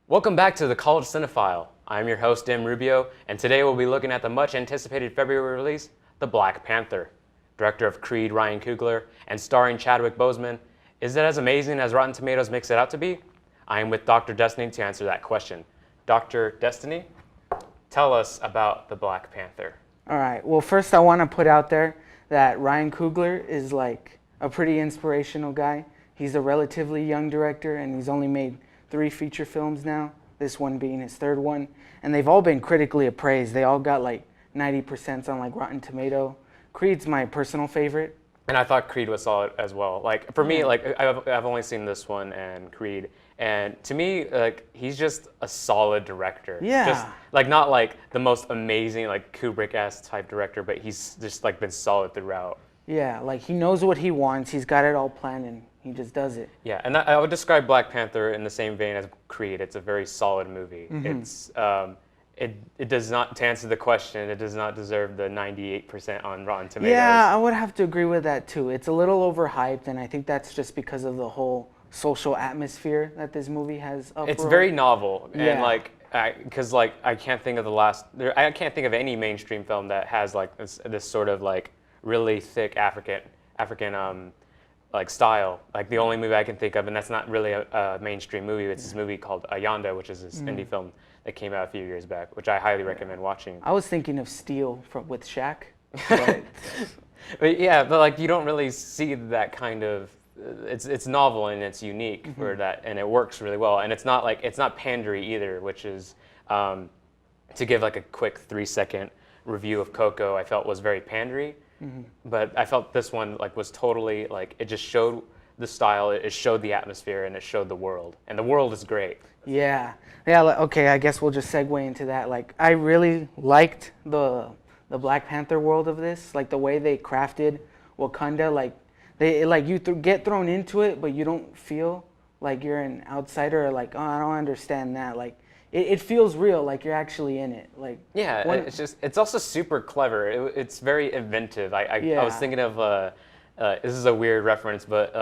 Welcome back to the College Cinephile. I'm your host, Dim Rubio, and today we'll be looking at the much-anticipated February release, The Black Panther. Director of Creed, Ryan Coogler, and starring Chadwick Boseman, is it as amazing as Rotten Tomatoes makes it out to be? I am with Dr. Destiny to answer that question. Dr. Destiny, tell us about The Black Panther. All right. Well, first I want to put out there that Ryan Coogler is like a pretty inspirational guy. He's a relatively young director, and he's only made 3 feature films now, this one being his 3rd one. And they've all been critically appraised. They all got like 90% on like Rotten Tomato. Creed's my personal favorite. And I thought Creed was solid as well. Like for me, like I've only seen this one and Creed, and to me, like he's just a solid director. Yeah. Just like not like the most amazing like Kubrick-esque type director, but he's just like been solid throughout. Yeah, like he knows what he wants. He's got it all planned, and he just does it. Yeah, and I would describe Black Panther in the same vein as Creed. It's a very solid movie. Mm-hmm. It's it does not, to answer the question, it does not deserve the 98% on Rotten Tomatoes. Yeah, I would have to agree with that too. It's a little overhyped, and I think that's just because of the whole social atmosphere that this movie has uproar. It's very novel, Yeah. and like because I can't think of I can't think of any mainstream film that has like this sort of like really thick African like style. Like the only movie I can think of, and that's not really a mainstream movie. It's this movie called Ayanda, which is this indie film that came out a few years back, which I highly recommend watching. I was thinking of Steel with Shaq. But But yeah, but like you don't really see that kind of. It's novel and it's unique for that, and it works really well. And it's not pandery either, which is to give like a quick 3-second review of Coco. I felt was very pandery. But I felt this one like was totally like it just showed the style, it showed the atmosphere, and it showed the world. And the world is great. yeah, okay, I guess we'll just segue into that. Like, I really liked the Black Panther world of this, like the way they crafted Wakanda. Like they get thrown into it, but you don't feel like you're an outsider or like, oh, I don't understand that. Like it feels real, like you're actually in it. Like Yeah, it's also super clever. It's very inventive. I was thinking of this is a weird reference, but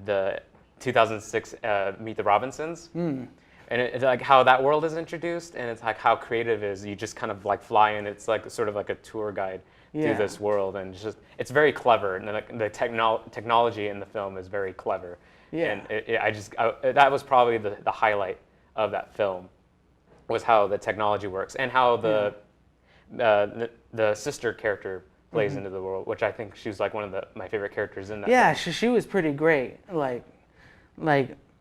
the 2006 Meet the Robinsons, and it's like how that world is introduced, and it's like how creative it is. You just kind of like fly in. It's like sort of like a tour guide through this world, and it's very clever. And the technology in the film is very clever. Yeah. And that was probably the highlight of that film, was how the technology works and how the sister character plays into the world, which I think she's like one of my favorite characters in that. Yeah, film. she was pretty great. Like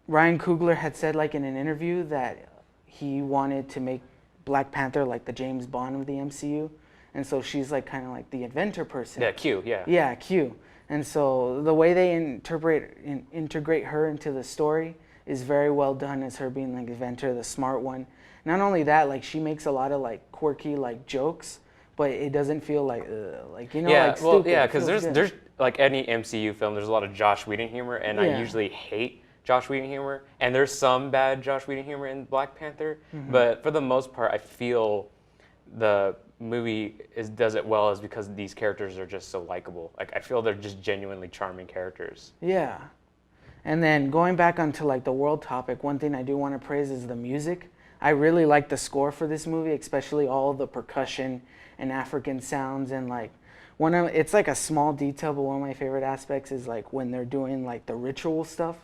Ryan Coogler had said like in an interview that he wanted to make Black Panther like the James Bond of the MCU, and so she's like kind of like the inventor person. Yeah, Q. Yeah. Yeah, Q. And so the way they integrate her into the story is very well done, as her being like the inventor, the smart one. Not only that, like she makes a lot of like quirky like jokes, but it doesn't feel like Yeah, like well, stupid. yeah, It because feels there's good. like any MCU film, there's a lot of Josh Whedon humor, and I usually hate Josh Whedon humor, and there's some bad Josh Whedon humor in Black Panther, but for the most part, I feel the movie does it well is because these characters are just so likable. Like I feel they're just genuinely charming characters. Yeah. And then going back onto like the world topic, one thing I do want to praise is the music. I really like the score for this movie, especially all the percussion and African sounds, and like it's like a small detail, but one of my favorite aspects is like when they're doing like the ritual stuff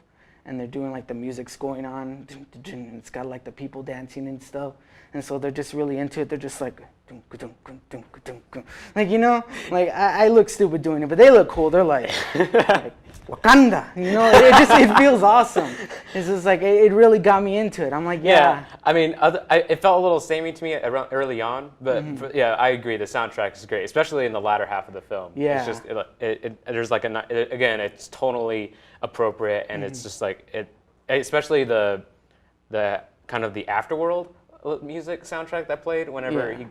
and they're doing like the music's going on and it's got like the people dancing and stuff, and so they're just really into it. They're just like like like I look stupid doing it, but they look cool. They're like Wakanda, it feels awesome. It's just like it really got me into it. I'm like, yeah. I mean, it felt a little samey to me early on, but yeah, I agree. The soundtrack is great, especially in the latter half of the film. Yeah. It's just there's like again, it's tonally appropriate, and it's just like especially the kind of the afterworld music soundtrack that played whenever he.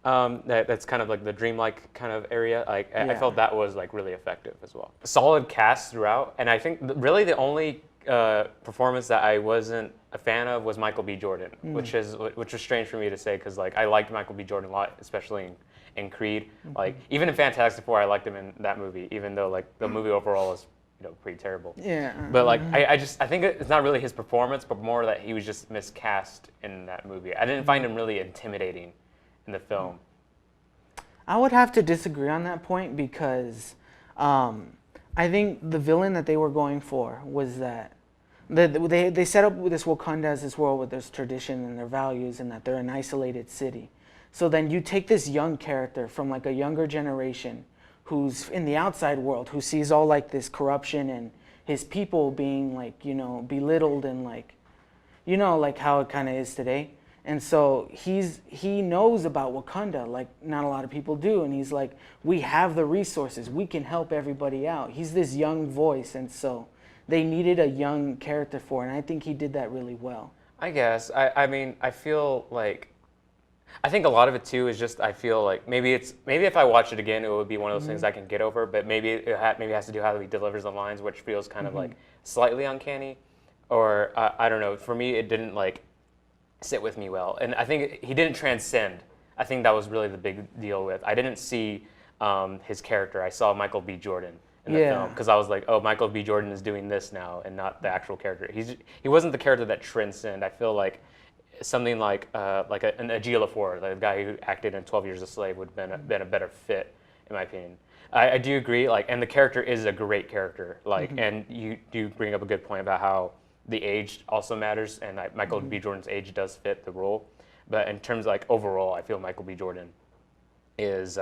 That's kind of like the dreamlike kind of area. Like I felt that was like really effective as well. Solid cast throughout, and I think really the only performance that I wasn't a fan of was Michael B. Jordan, which was strange for me to say because like I liked Michael B. Jordan a lot, especially in Creed. Like even in Fantastic Four, I liked him in that movie, even though like the movie overall is pretty terrible. Yeah. But like I think it's not really his performance, but more that he was just miscast in that movie. I didn't find him really intimidating in the film. I would have to disagree on that point because I think the villain that they were going for was that they set up this Wakanda as this world with this tradition and their values, and that they're an isolated city. So then you take this young character from like a younger generation who's in the outside world, who sees all like this corruption and his people being like, belittled and like, like how it kind of is today. And so he knows about Wakanda like not a lot of people do, and he's like, we have the resources, we can help everybody out. He's this young voice, and so they needed a young character for it, and I think he did that really well. I guess. I mean, I feel like, I think a lot of it too is just, I feel like maybe if I watch it again, it would be one of those things I can get over, but maybe it has to do how he delivers the lines, which feels kind of like slightly uncanny, or I don't know. For me, it didn't like sit with me well, and I think he didn't transcend. I think that was really the big deal with. I didn't see his character. I saw Michael B. Jordan in the film, because I was like, oh, Michael B. Jordan is doing this now, and not the actual character. He wasn't the character that transcended. I feel like something like an Ejiofor, the guy who acted in 12 Years a Slave, would have been a better fit, in my opinion. I do agree, like, and the character is a great character, like, and you do bring up a good point about how the age also matters, and Michael B. Jordan's age does fit the role. But in terms of, like, overall, I feel Michael B. Jordan is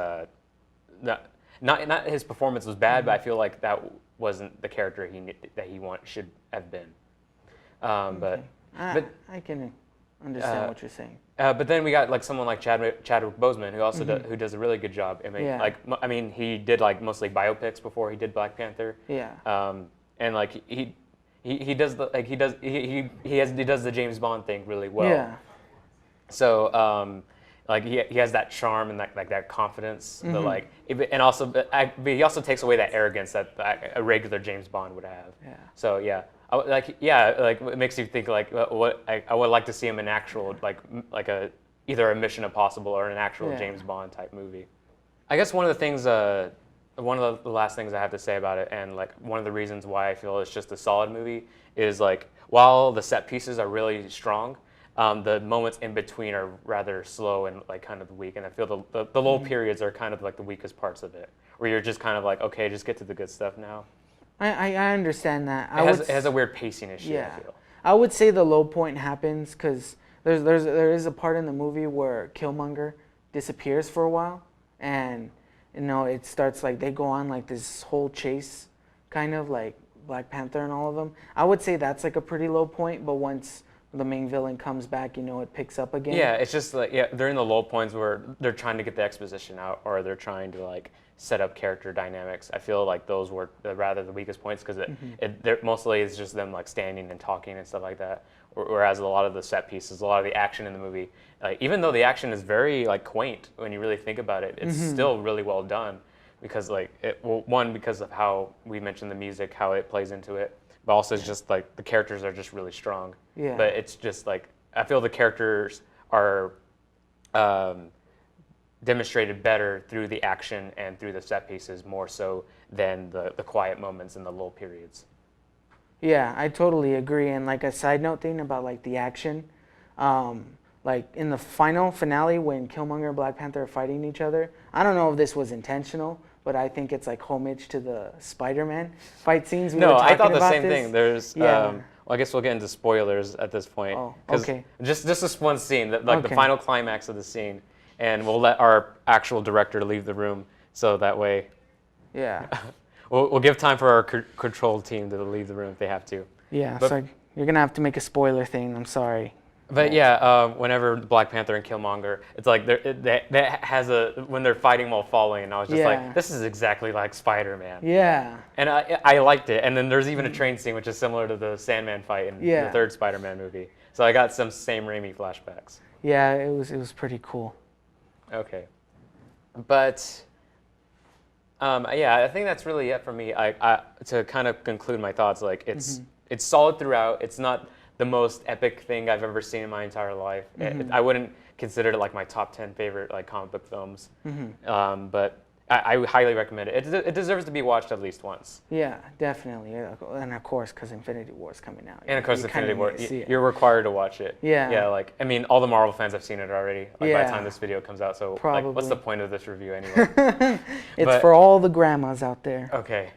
not his performance was bad, but I feel like that wasn't the character he should have been. But I can understand what you're saying. But then we got like someone like Chadwick Boseman, who also who does a really good job. I mean, he did like mostly biopics before he did Black Panther. Yeah. And like he does the James Bond thing really well. Yeah. So like he has that charm and that confidence, but like but he also takes away that arrogance that a regular James Bond would have. Yeah. So yeah. Like it makes you think like what I would like to see him in actual like either a Mission Impossible or an actual James Bond type movie. I guess one of the last things I have to say about it, and like one of the reasons why I feel it's just a solid movie, is like while the set pieces are really strong, the moments in between are rather slow and like kind of weak, and I feel the low periods are kind of like the weakest parts of it, where you're just kind of like, okay, just get to the good stuff now. I understand that. It has a weird pacing issue, Yeah. I feel. I would say the low point happens because there is a part in the movie where Killmonger disappears for a while, and it starts like they go on like this whole chase, kind of like Black Panther and all of them. I would say that's like a pretty low point, but once the main villain comes back, it picks up again. Yeah, it's just like during the low points where they're trying to get the exposition out, or they're trying to like set up character dynamics. I feel like those were rather the weakest points, because it mostly is just them like standing and talking and stuff like that. Whereas a lot of the set pieces, a lot of the action in the movie, even though the action is very like quaint when you really think about it, it's still really well done, because because of how we mentioned the music, how it plays into it, but also it's just like the characters are just really strong. Yeah. But it's just like I feel the characters are demonstrated better through the action and through the set pieces, more so than the quiet moments and the lull periods. Yeah, I totally agree. And like a side note thing about like the action, like in the finale when Killmonger and Black Panther are fighting each other, I don't know if this was intentional, but I think it's like homage to the Spider-Man fight scenes. No, I thought the same thing. There's well, I guess we'll get into spoilers at this point. Oh, okay. Just this one scene, the final climax of the scene, and we'll let our actual director leave the room, so that way. Yeah. We'll give time for our control team to leave the room if they have to. Yeah, so you're going to have to make a spoiler thing. I'm sorry. But whenever Black Panther and Killmonger, it's like that has when they're fighting while falling, and I was just like, this is exactly like Spider-Man. Yeah. And I liked it. And then there's even a train scene, which is similar to the Sandman fight in the third Spider-Man movie. So I got some Sam Raimi flashbacks. Yeah, it was pretty cool. Okay. But I think that's really it for me. I to kind of conclude my thoughts, like it's solid throughout. It's not the most epic thing I've ever seen in my entire life. I wouldn't consider it like my top 10 favorite like comic book films. But I highly recommend it. It deserves to be watched at least once. Yeah, definitely. Yeah, and of course, because Infinity War is coming out. And of course, you Infinity War. see it. You're required to watch it. Yeah. Yeah, like I mean, all the Marvel fans have seen it already. Like by Yeah. the time this video comes out, so Probably. like, what's the point of this review anyway? It's for all the grandmas out there. Okay,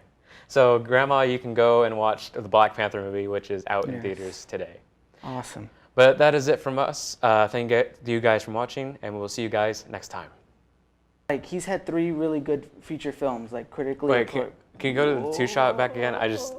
so Grandma, you can go and watch the Black Panther movie, which is out in theaters today. Awesome. But that is it from us. Thank you guys for watching, and we'll see you guys next time. Like, he's had 3 really good feature films, like critically. Wait, can you go to the 2-shot back again? I just